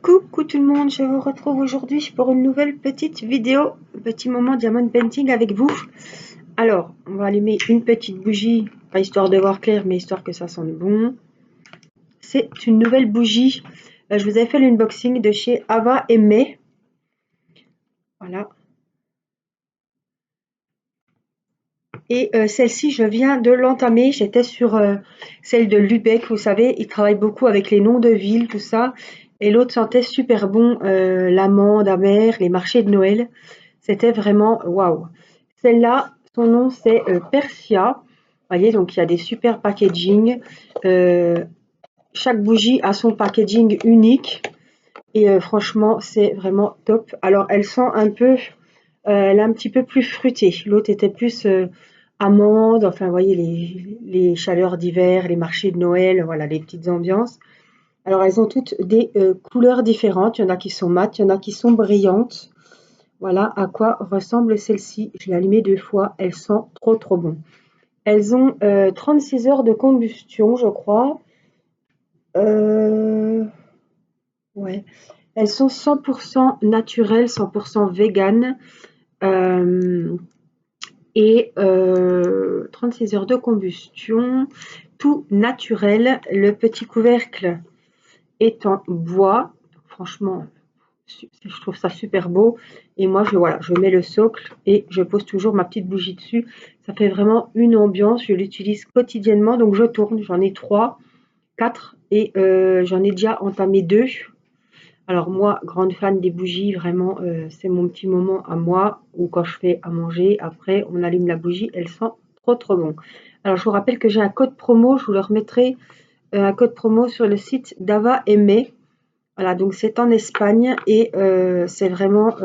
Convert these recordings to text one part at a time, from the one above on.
Coucou tout le monde, je vous retrouve aujourd'hui pour une nouvelle petite vidéo, petit moment diamond painting avec vous. Alors, on va allumer une petite bougie, pas histoire de voir clair, mais histoire que ça sente bon. C'est une nouvelle bougie. Je vous ai fait l'unboxing de chez Ava et May. Voilà. Et celle-ci, je viens de l'entamer. J'étais sur celle de Lubeck, vous savez, ils travaillent beaucoup avec les noms de villes, tout ça. Et l'autre sentait super bon, l'amande amère, les marchés de Noël. C'était vraiment waouh. Celle-là, son nom c'est Persia. Vous voyez, donc il y a des super packaging. Chaque bougie a son packaging unique. Et franchement, c'est vraiment top. Alors, elle sent un peu, elle est un petit peu plus fruitée. L'autre était plus amande. Enfin, vous voyez, les chaleurs d'hiver, les marchés de Noël, voilà, les petites ambiances. Alors, elles ont toutes des couleurs différentes. Il y en a qui sont mates, il y en a qui sont brillantes. Voilà à quoi ressemble celle-ci. Je l'ai allumée 2 fois. Elles sentent trop, trop bon. Elles ont 36 heures de combustion, je crois. Ouais. Elles sont 100% naturelles, 100% véganes. Et 36 heures de combustion, tout naturel. Le petit couvercle est en bois. Franchement, je trouve ça super beau. Et moi, voilà, je mets le socle et je pose toujours ma petite bougie dessus. Ça fait vraiment une ambiance. Je l'utilise quotidiennement. Donc, je tourne. J'en ai 3, 4 et j'en ai déjà entamé 2. Alors moi, grande fan des bougies, vraiment, c'est mon petit moment à moi, ou quand je fais à manger, après on allume la bougie, elle sent trop trop bon. Alors je vous rappelle que j'ai un code promo, je vous le remettrai, un code promo sur le site d'Ava et May. Voilà, donc c'est en Espagne et c'est vraiment,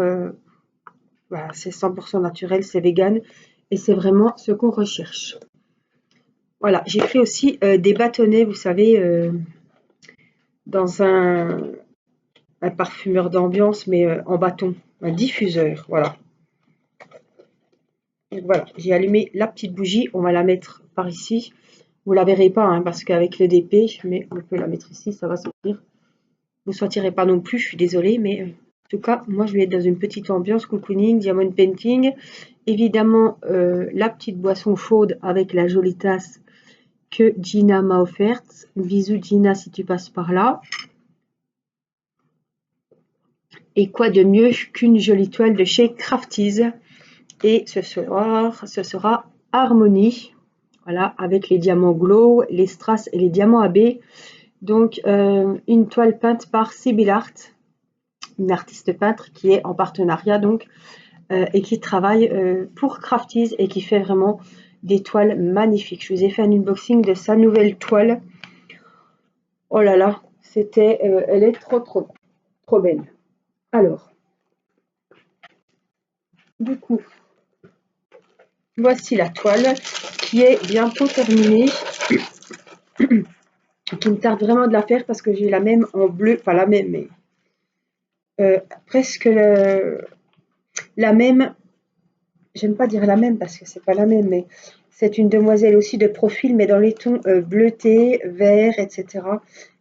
voilà, c'est 100% naturel, c'est vegan et c'est vraiment ce qu'on recherche. Voilà, j'ai pris aussi des bâtonnets, vous savez, dans un parfumeur d'ambiance, mais en bâton, un diffuseur, voilà. Donc voilà, j'ai allumé la petite bougie, on va la mettre par ici. Vous la verrez pas, hein, parce qu'avec le DP, mais on peut la mettre ici, ça va sortir. Vous ne sentirez pas non plus, je suis désolée, mais en tout cas, moi je vais être dans une petite ambiance cocooning, diamond painting. Évidemment, la petite boisson chaude avec la jolie tasse que Gina m'a offerte. Bisous Gina si tu passes par là. Et quoi de mieux qu'une jolie toile de chez Crafties. Et ce soir, ce sera Harmonie. Voilà, avec les diamants glow, les strass et les diamants AB. Donc, une toile peinte par Sibyl Art, une artiste peintre qui est en partenariat donc et qui travaille pour Crafties et qui fait vraiment des toiles magnifiques. Je vous ai fait un unboxing de sa nouvelle toile. Oh là là, c'était, elle est trop trop trop belle. Alors, du coup, voici la toile qui est bientôt terminée. Qui me tarde vraiment de la faire parce que j'ai la même en bleu, pas la même, mais presque la même. J'aime pas dire la même parce que c'est pas la même, mais c'est une demoiselle aussi de profil, mais dans les tons bleutés, vert, etc.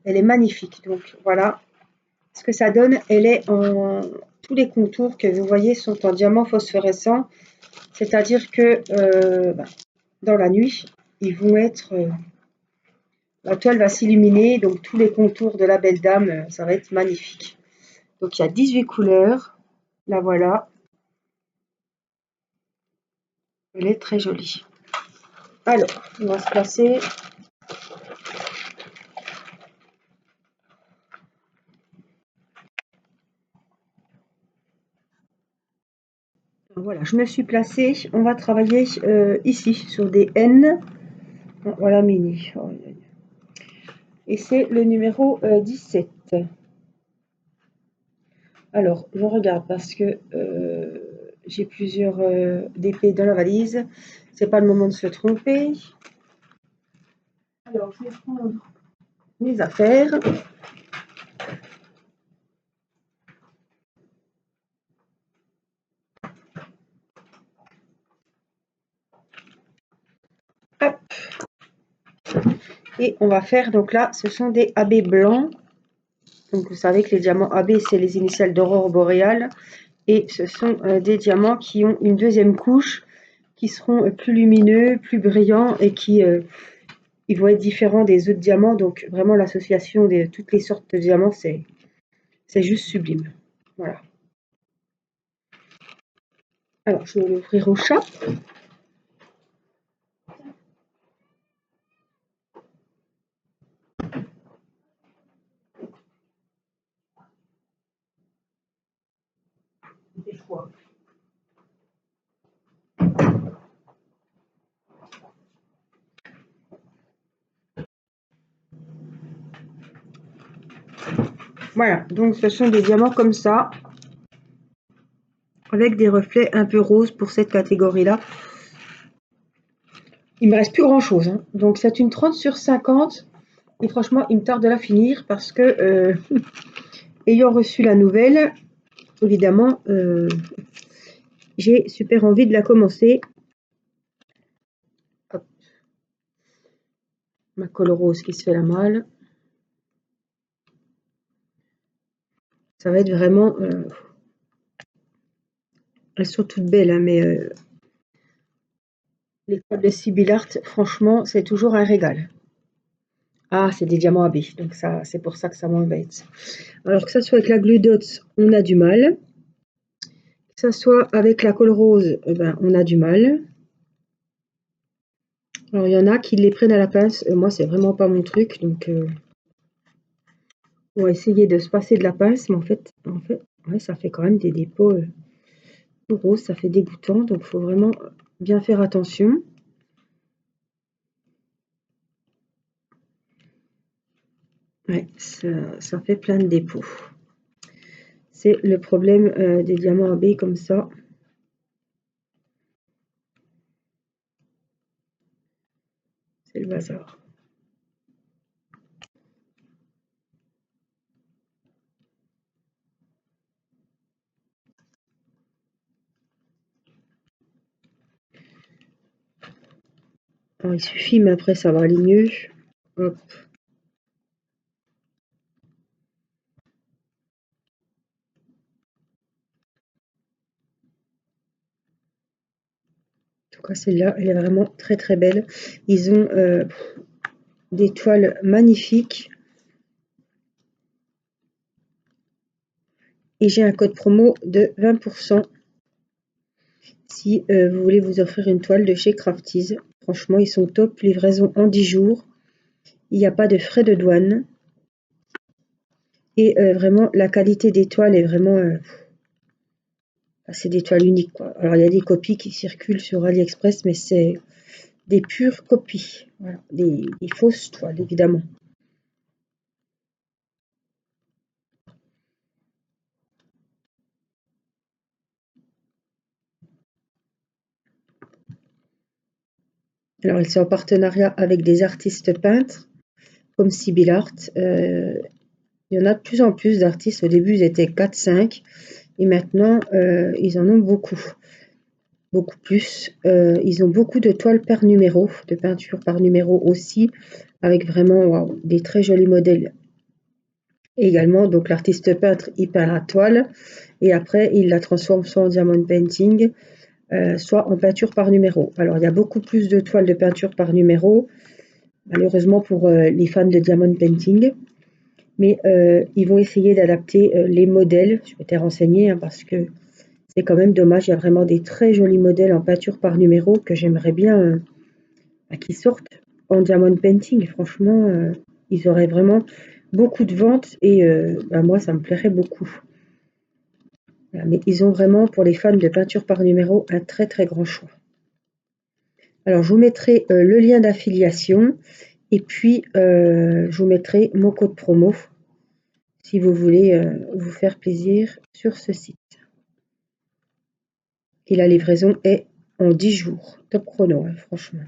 Elle est magnifique. Donc voilà ce que ça donne. Elle est en tous les contours que vous voyez sont en diamant phosphorescent, c'est-à-dire que dans la nuit, ils vont être la toile va s'illuminer, donc tous les contours de la belle dame, ça va être magnifique. Donc il y a 18 couleurs, la voilà, elle est très jolie. Alors, on va se placer. Voilà, je me suis placée, on va travailler ici sur des N. Voilà, mini. Et c'est le numéro 17. Alors, je regarde parce que j'ai plusieurs DP dans la valise. C'est pas le moment de se tromper. Alors, je vais prendre mes affaires. Hop. Et on va faire, donc là, ce sont des AB blancs. Donc vous savez que les diamants AB, c'est les initiales d'aurore boréale. Et ce sont des diamants qui ont une deuxième couche, qui seront plus lumineux, plus brillants et qui ils vont être différents des autres diamants. Donc vraiment l'association de toutes les sortes de diamants, c'est juste sublime. Voilà. Alors je vais l'ouvrir au chat. Voilà, donc ce sont des diamants comme ça, avec des reflets un peu roses pour cette catégorie-là. Il me reste plus grand chose, hein. Donc c'est une 30 sur 50 et franchement il me tarde de la finir parce que ayant reçu la nouvelle, évidemment j'ai super envie de la commencer. Hop. Ma colle rose qui se fait la malle. Ça va être vraiment elles sont toutes belles, hein, mais les toiles de Sibyl Art, franchement c'est toujours un régal. Ah, c'est des diamants AB, donc ça, c'est pour ça que ça m'embête. Alors que ça soit avec la glue dots, on a du mal. Que ça soit avec la colle rose, ben, on a du mal. Alors il y en a qui les prennent à la pince, moi c'est vraiment pas mon truc, donc on va essayer de se passer de la pince, mais en fait, ouais, ça fait quand même des dépôts tout roses, ça fait dégoûtant, donc il faut vraiment bien faire attention. Ouais, ça fait plein de dépôts. C'est le problème des diamants AB comme ça. C'est le bazar. Alors, il suffit, mais après ça va aller mieux. Hop. En tout cas, celle-là, elle est vraiment très très belle. Ils ont des toiles magnifiques. Et j'ai un code promo de 20% si vous voulez vous offrir une toile de chez Crafties. Franchement, ils sont top. Livraison en 10 jours. Il n'y a pas de frais de douane. Et vraiment, la qualité des toiles est vraiment... c'est des toiles uniques, quoi. Alors, il y a des copies qui circulent sur AliExpress, mais c'est des pures copies. Voilà. Des fausses toiles, évidemment. Alors, ils sont en partenariat avec des artistes peintres, comme Sibyl Art. Il y en a de plus en plus d'artistes. Au début, ils étaient 4-5. Et maintenant, ils en ont beaucoup. Beaucoup plus. Ils ont beaucoup de toiles par numéro, de peinture par numéro aussi, avec vraiment wow, des très jolis modèles. Et également, donc l'artiste peintre, il peint la toile et après, il la transforme soit en diamond painting, soit en peinture par numéro. Alors, il y a beaucoup plus de toiles de peinture par numéro, malheureusement pour les fans de diamond painting. Mais ils vont essayer d'adapter les modèles. Je m'étais renseignée hein, parce que c'est quand même dommage. Il y a vraiment des très jolis modèles en peinture par numéro que j'aimerais bien qui sortent en diamond painting. Franchement, ils auraient vraiment beaucoup de ventes et moi, ça me plairait beaucoup. Voilà, mais ils ont vraiment, pour les fans de peinture par numéro, un très très grand choix. Alors, je vous mettrai le lien d'affiliation et puis je vous mettrai mon code promo si vous voulez vous faire plaisir sur ce site. Et la livraison est en 10 jours. Top chrono, hein, franchement.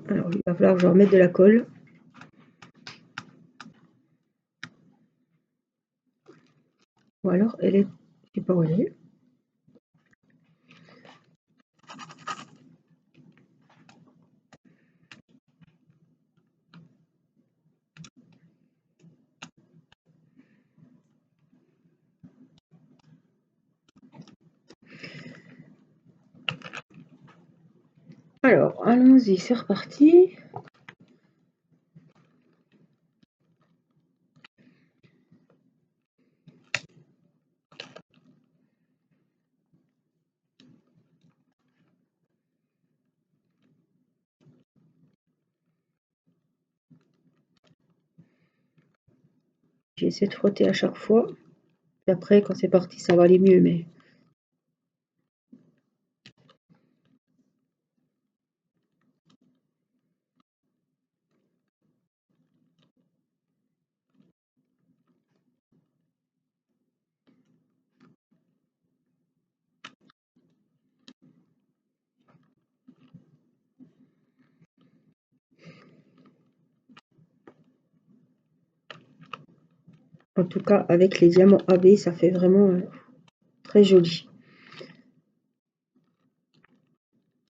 Alors, il va falloir que je remette de la colle. Ou alors, elle est... Je sais pas où elle est. Alors, allons-y, c'est reparti. J'essaie de frotter à chaque fois. Et après, quand c'est parti, ça va aller mieux, mais... En tout cas, avec les diamants AB, ça fait vraiment très joli.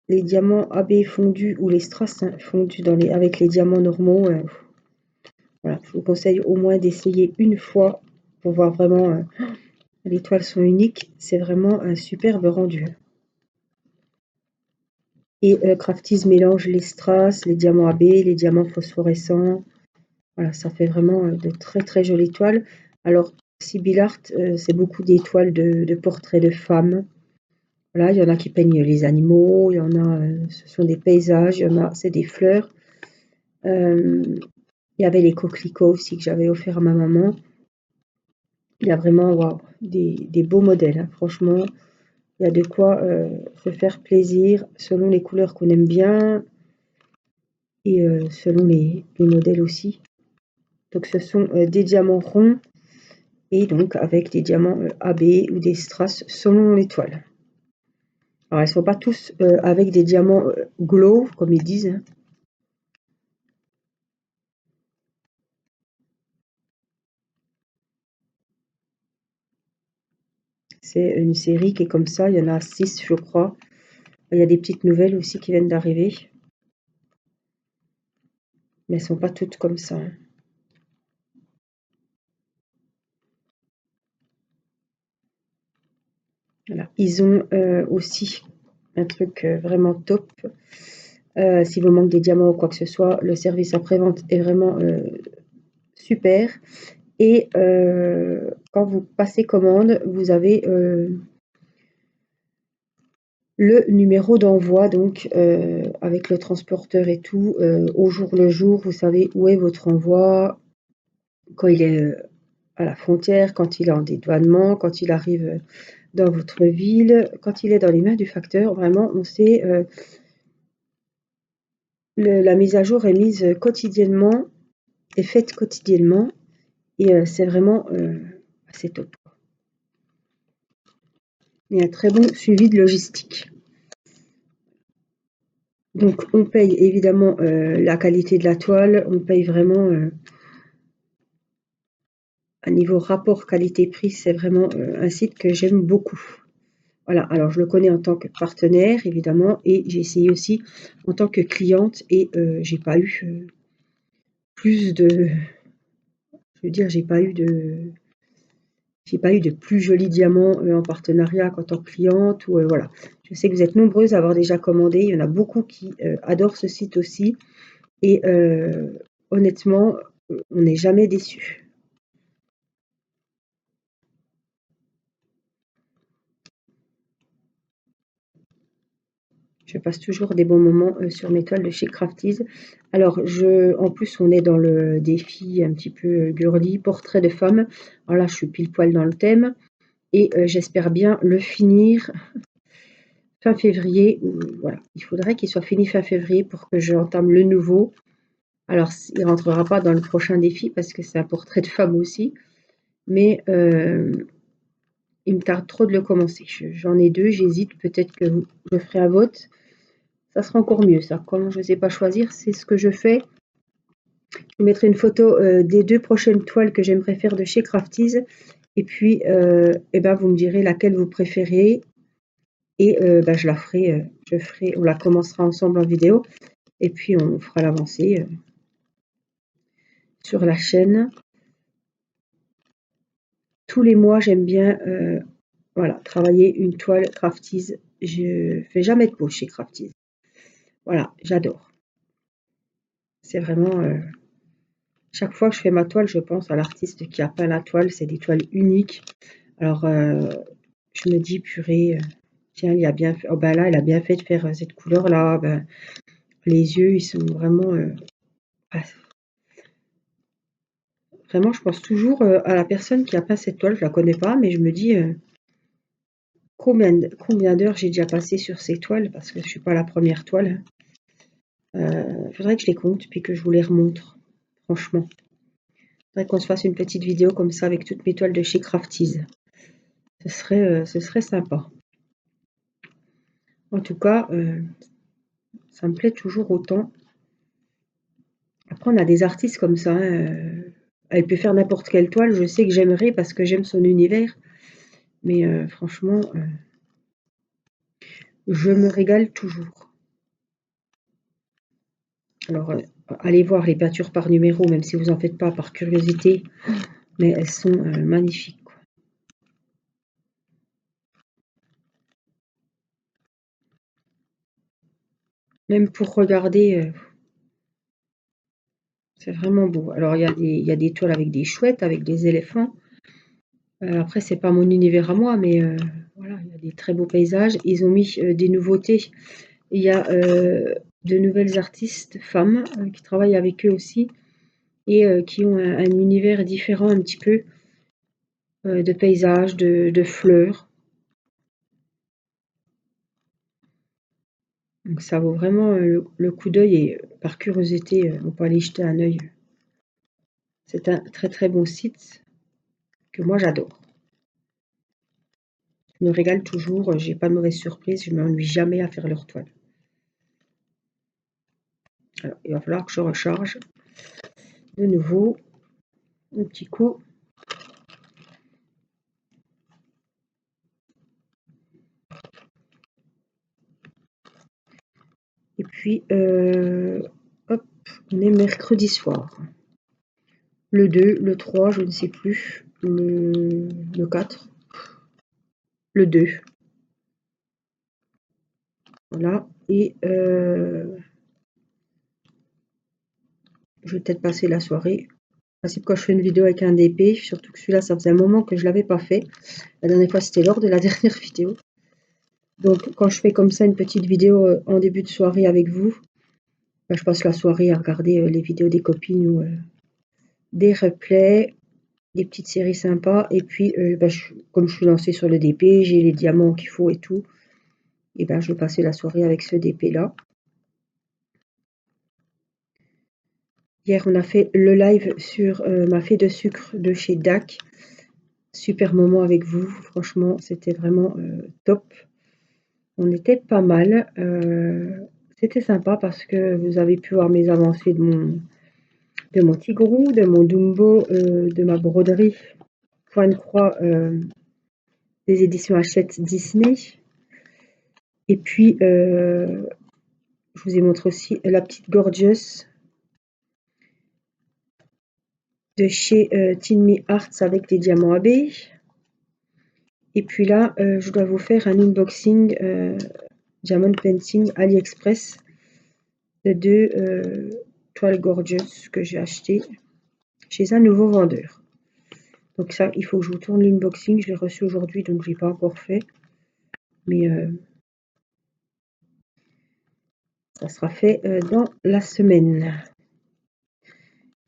Les diamants AB fondus ou les strass fondus avec les diamants normaux, voilà, je vous conseille au moins d'essayer une fois pour voir vraiment. Les toiles sont uniques, c'est vraiment un superbe rendu. Et Crafties mélange les strass, les diamants AB, les diamants phosphorescents. Voilà, ça fait vraiment de très très jolies toiles. Alors, Sibyl Art, c'est beaucoup des toiles de portraits de femmes. Voilà, il y en a qui peignent les animaux, il y en a, ce sont des paysages, il y en a, c'est des fleurs. Il y avait les coquelicots aussi que j'avais offert à ma maman. Il y a vraiment wow, des beaux modèles, hein. Franchement, il y a de quoi se faire plaisir selon les couleurs qu'on aime bien et selon les modèles aussi. Donc ce sont des diamants ronds et donc avec des diamants AB ou des strass selon l'étoile. Alors elles ne sont pas tous avec des diamants glow comme ils disent, hein. C'est une série qui est comme ça, il y en a 6 je crois. Il y a des petites nouvelles aussi qui viennent d'arriver. Mais elles ne sont pas toutes comme ça, hein. Voilà. Ils ont aussi un truc vraiment top. Si vous manque des diamants ou quoi que ce soit, le service après-vente est vraiment super. Et quand vous passez commande, vous avez le numéro d'envoi, donc avec le transporteur et tout, au jour le jour, vous savez où est votre envoi, quand il est à la frontière, quand il est en dédouanement, quand il arrive dans votre ville, quand il est dans les mains du facteur. Vraiment, on sait, la mise à jour est mise quotidiennement, est faite quotidiennement, et c'est vraiment assez top. Il y a un très bon suivi de logistique. Donc on paye évidemment la qualité de la toile, on paye vraiment à niveau rapport qualité-prix, c'est vraiment un site que j'aime beaucoup. Voilà, alors je le connais en tant que partenaire évidemment et j'ai essayé aussi en tant que cliente et j'ai pas eu plus de, je veux dire, j'ai pas eu de plus jolis diamants en partenariat qu'en tant que cliente ou voilà. Je sais que vous êtes nombreuses à avoir déjà commandé, il y en a beaucoup qui adorent ce site aussi et honnêtement, on n'est jamais déçu. Je passe toujours des bons moments sur mes toiles de chez Crafties. Alors, en plus, on est dans le défi un petit peu girly, portrait de femme. Alors là, je suis pile poil dans le thème et j'espère bien le finir fin février. Voilà, il faudrait qu'il soit fini fin février pour que j'entame le nouveau. Alors, il ne rentrera pas dans le prochain défi parce que c'est un portrait de femme aussi, mais il me tarde trop de le commencer. J'en ai deux, j'hésite, peut-être que je ferai un vote. ça sera encore mieux ça. Comme je ne sais pas choisir, c'est ce que je fais. Je vous mettrai une photo des 2 prochaines toiles que j'aimerais faire de chez Crafties. Et puis, et ben, vous me direz laquelle vous préférez. Et ben, je la ferai, on la commencera ensemble en vidéo. Et puis, on fera l'avancée sur la chaîne. Tous les mois, j'aime bien voilà, travailler une toile Crafties. Je fais jamais de pause chez Crafties. Voilà, j'adore. C'est vraiment... chaque fois que je fais ma toile, je pense à l'artiste qui a peint la toile. C'est des toiles uniques. Alors, je me dis, purée, tiens, il a bien fait, oh ben là, il a bien fait de faire cette couleur-là. Ben, les yeux, ils sont vraiment... vraiment, je pense toujours à la personne qui a peint cette toile. Je la connais pas, mais je me dis combien d'heures j'ai déjà passé sur ces toiles, parce que je suis pas la première toile. Faudrait que je les compte, puis que je vous les remontre. Franchement. Faudrait qu'on se fasse une petite vidéo comme ça avec toutes mes toiles de chez Crafties. Ce serait sympa. En tout cas, ça me plaît toujours autant. Après, on a des artistes comme ça. Elle peut faire n'importe quelle toile. Je sais que j'aimerais parce que j'aime son univers. Mais franchement, je me régale toujours. Alors, allez voir les peintures par numéro, même si vous n'en faites pas par curiosité. Mais elles sont magnifiques, quoi. Même pour regarder, c'est vraiment beau. Alors, il y a des toiles avec des chouettes, avec des éléphants. Après, c'est pas mon univers à moi, mais voilà, il y a des très beaux paysages. Ils ont mis des nouveautés. Il y a de nouvelles artistes femmes qui travaillent avec eux aussi et qui ont un univers différent un petit peu de paysages, de fleurs. Donc ça vaut vraiment le coup d'œil et par curiosité, on peut aller jeter un œil. C'est un très très bon site que moi j'adore. Je me régale toujours, j'ai pas de mauvaise surprise, je m'ennuie jamais à faire leur toile. Alors, il va falloir que je recharge de nouveau un petit coup. Et puis, hop, on est mercredi soir. Le 2, le 3, je ne sais plus, le 4, le 2. Voilà, et je vais peut-être passer la soirée. Principe quand je fais une vidéo avec un DP, surtout que celui-là, ça faisait un moment que je ne l'avais pas fait. La dernière fois, c'était lors de la dernière vidéo. Donc, quand je fais comme ça une petite vidéo en début de soirée avec vous, ben, je passe la soirée à regarder les vidéos des copines ou des replays, des petites séries sympas. Et puis, ben, comme je suis lancée sur le DP, j'ai les diamants qu'il faut et tout. Et ben, je vais passer la soirée avec ce DP-là. Hier, on a fait le live sur ma fée de sucre de chez DAC. Super moment avec vous. Franchement, c'était vraiment top. On était pas mal. C'était sympa parce que vous avez pu voir mes avancées de mon tigrou, de mon Dumbo, de ma broderie point de croix des éditions Hachette Disney. Et puis, je vous ai montré aussi la petite Gorgeous de chez Tin Me Arts avec des diamants AB. Et puis là, je dois vous faire un unboxing Diamond Painting AliExpress de 2 toiles Gorgeous que j'ai achetées chez un nouveau vendeur. Donc ça, il faut que je vous tourne l'unboxing. Je l'ai reçu aujourd'hui, donc je l'ai pas encore fait. Mais ça sera fait dans la semaine.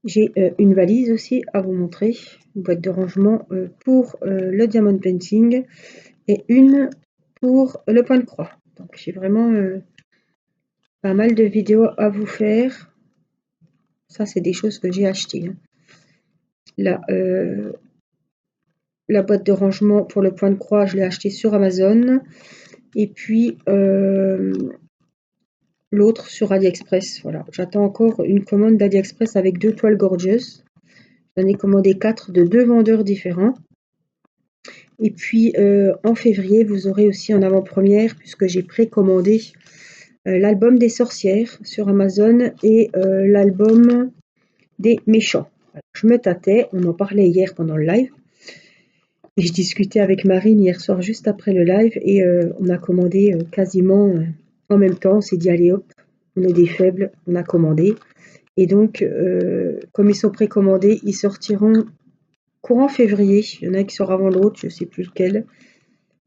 J'ai une valise aussi à vous montrer, une boîte de rangement pour le Diamond Painting et une pour le point de croix. Donc j'ai vraiment pas mal de vidéos à vous faire. Ça, c'est des choses que j'ai achetées. Hein. La boîte de rangement pour le point de croix, je l'ai acheté sur Amazon. Et puis, l'autre sur AliExpress. Voilà, j'attends encore une commande d'AliExpress avec 2 toiles gorgeous. J'en ai commandé 4 de 2 vendeurs différents. Et puis en février, vous aurez aussi en avant-première, puisque j'ai précommandé l'album des sorcières sur Amazon et l'album des méchants. Je me tâtais, on en parlait hier pendant le live. Et je discutais avec Marine hier soir juste après le live et on a commandé quasiment en même temps. On s'est dit allez hop, on est des faibles, on a commandé. Et donc, comme ils sont précommandés, ils sortiront courant février. Il y en a qui sort avant l'autre, je ne sais plus lequel.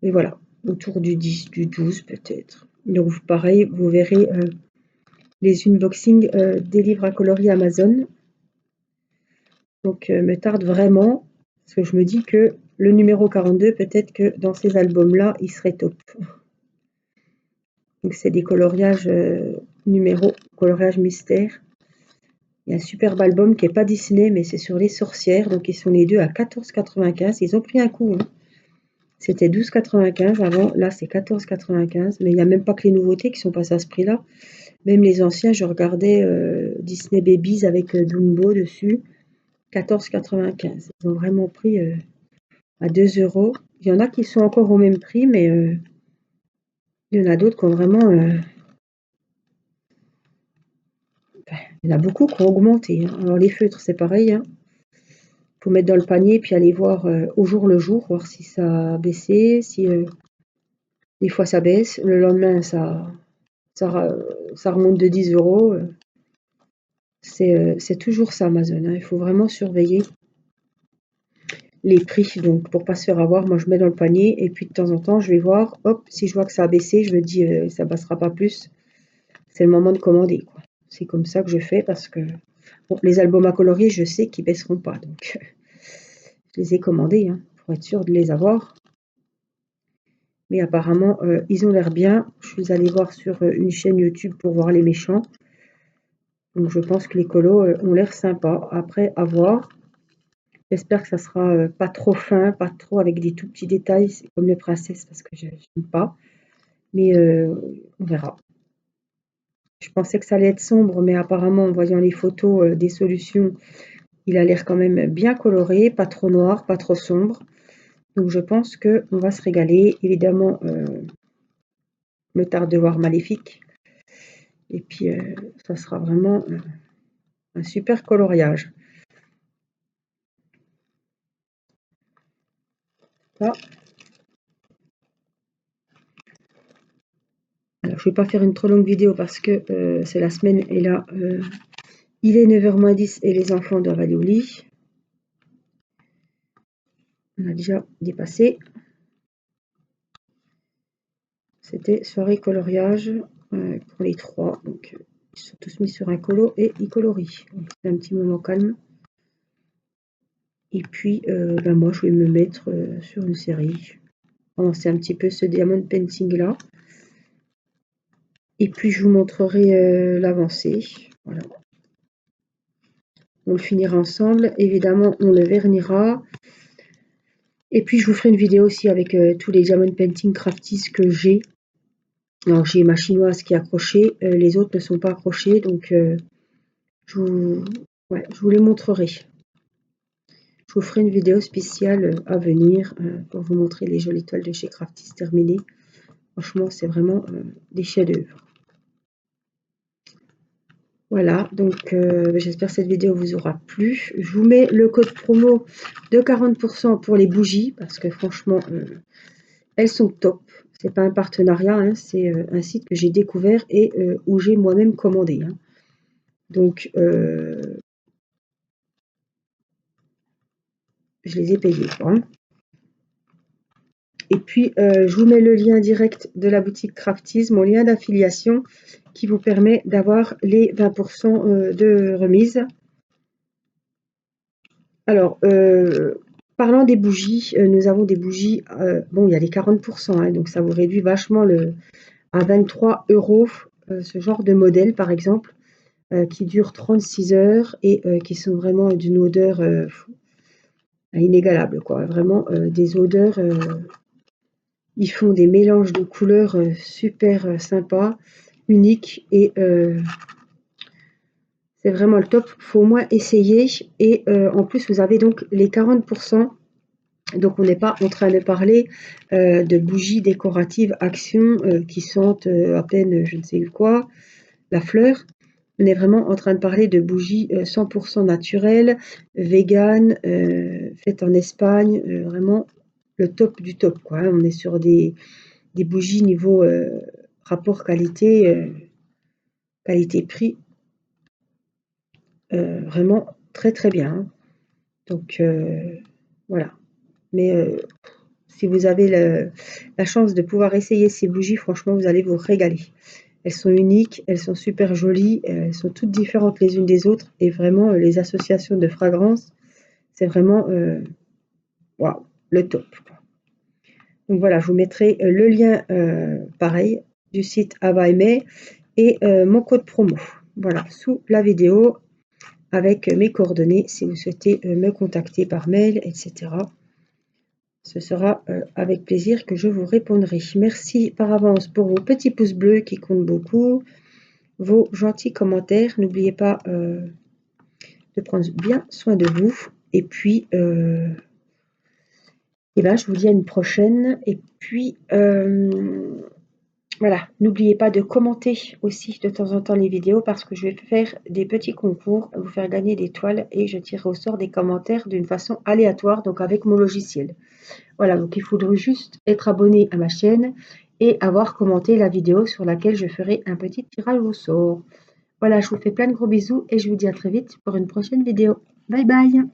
Mais voilà, autour du 10, du 12 peut-être. Donc pareil, vous verrez les unboxings des livres à coloris Amazon. Donc me tarde vraiment, parce que je me dis que le numéro 42, peut-être que dans ces albums-là, il serait top. Donc c'est des coloriages coloriage mystère. Il y a un superbe album qui n'est pas Disney, mais c'est sur les sorcières. Donc ils sont les deux à 14,95. Ils ont pris un coup. Hein. C'était 12,95 avant. Là, c'est 14,95. Mais il n'y a même pas que les nouveautés qui sont passées à ce prix-là. Même les anciens, je regardais Disney Babies avec Dumbo dessus. 14,95. Ils ont vraiment pris à 2 €. Il y en a qui sont encore au même prix, mais il y en a d'autres qui ont vraiment... il y en a beaucoup qui ont augmenté. Hein. Alors les feutres, c'est pareil. Hein. Faut mettre dans le panier puis aller voir au jour le jour, voir si ça a baissé, si des fois ça baisse, le lendemain ça remonte de 10 €. C'est toujours ça Amazon. Hein. Il faut vraiment surveiller les prix. Donc pour pas se faire avoir, moi je mets dans le panier et puis de temps en temps je vais voir, hop, si je vois que ça a baissé, je me dis ça passera pas plus. C'est le moment de commander. Quoi. C'est comme ça que je fais parce que bon, les albums à colorier, je sais qu'ils baisseront pas. Donc je les ai commandés hein, pour être sûr de les avoir. Mais apparemment, ils ont l'air bien. Je suis allée voir sur une chaîne YouTube pour voir les méchants. Donc je pense que les colos ont l'air sympas. Après, à voir. J'espère que ça sera pas trop fin, pas trop avec des tout petits détails. C'est comme les princesses parce que je n'aime pas. Mais on verra. Je pensais que ça allait être sombre, mais apparemment, en voyant les photos des solutions, il a l'air quand même bien coloré, pas trop noir, pas trop sombre. Donc je pense qu'on va se régaler. Évidemment, me tarde de voir Maléfique. Et puis, ça sera vraiment un super coloriage. Là. Alors, je ne vais pas faire une trop longue vidéo parce que c'est la semaine et là, il est 9h moins 10 et les enfants doivent aller au lit. On a déjà dépassé. C'était soirée coloriage pour les trois. Donc, ils sont tous mis sur un colo et ils colorient. C'est un petit moment calme. Et puis, moi, je vais me mettre sur une série. Commencer un petit peu ce diamond painting là. Et puis, je vous montrerai l'avancée. Voilà. On le finira ensemble. Évidemment, on le vernira. Et puis, je vous ferai une vidéo aussi avec tous les diamond painting crafties que j'ai. Alors, j'ai ma chinoise qui est accrochée. Les autres ne sont pas accrochés. Donc, je vous les montrerai. Je vous ferai une vidéo spéciale à venir pour vous montrer les jolies toiles de chez Crafties terminées. Franchement, c'est vraiment des chefs-d'œuvre. Voilà, donc j'espère que cette vidéo vous aura plu. Je vous mets le code promo de 40% pour les bougies, parce que franchement, elles sont top. C'est pas un partenariat, hein, c'est un site que j'ai découvert et où j'ai moi-même commandé. Hein. Donc, je les ai payés. Hein. Et puis, je vous mets le lien direct de la boutique Crafties, mon lien d'affiliation, qui vous permet d'avoir les 20% de remise. Alors, parlant des bougies, nous avons des bougies, bon, il y a les 40%, hein, donc ça vous réduit vachement à 23 € ce genre de modèle, par exemple, qui dure 36 heures et qui sont vraiment d'une odeur inégalable, quoi. Vraiment des odeurs... ils font des mélanges de couleurs super sympas. unique et c'est vraiment le top. Il faut au moins essayer. Et en plus, vous avez donc les 40%. Donc, on n'est pas en train de parler de bougies décoratives Action qui sentent à peine je ne sais quoi, la fleur. On est vraiment en train de parler de bougies 100% naturelles, vegan, faites en Espagne, vraiment le top du top, quoi. On est sur des bougies niveau rapport qualité, qualité-prix, vraiment très très bien, hein. Donc voilà. Mais si vous avez la chance de pouvoir essayer ces bougies, franchement, vous allez vous régaler. Elles sont uniques, elles sont super jolies, elles sont toutes différentes les unes des autres. Et vraiment, les associations de fragrances, c'est vraiment waouh, le top, quoi. Donc voilà, je vous mettrai le lien, pareil, du site Ava Aimé et mon code promo. Voilà, sous la vidéo, avec mes coordonnées si vous souhaitez me contacter par mail, etc. Ce sera avec plaisir que je vous répondrai. Merci par avance pour vos petits pouces bleus qui comptent beaucoup, vos gentils commentaires. N'oubliez pas de prendre bien soin de vous. Et puis, je vous dis à une prochaine. Et puis, voilà, n'oubliez pas de commenter aussi de temps en temps les vidéos parce que je vais faire des petits concours, vous faire gagner des toiles et je tirerai au sort des commentaires d'une façon aléatoire, donc avec mon logiciel. Voilà, donc il faudrait juste être abonné à ma chaîne et avoir commenté la vidéo sur laquelle je ferai un petit tirage au sort. Voilà, je vous fais plein de gros bisous et je vous dis à très vite pour une prochaine vidéo. Bye bye!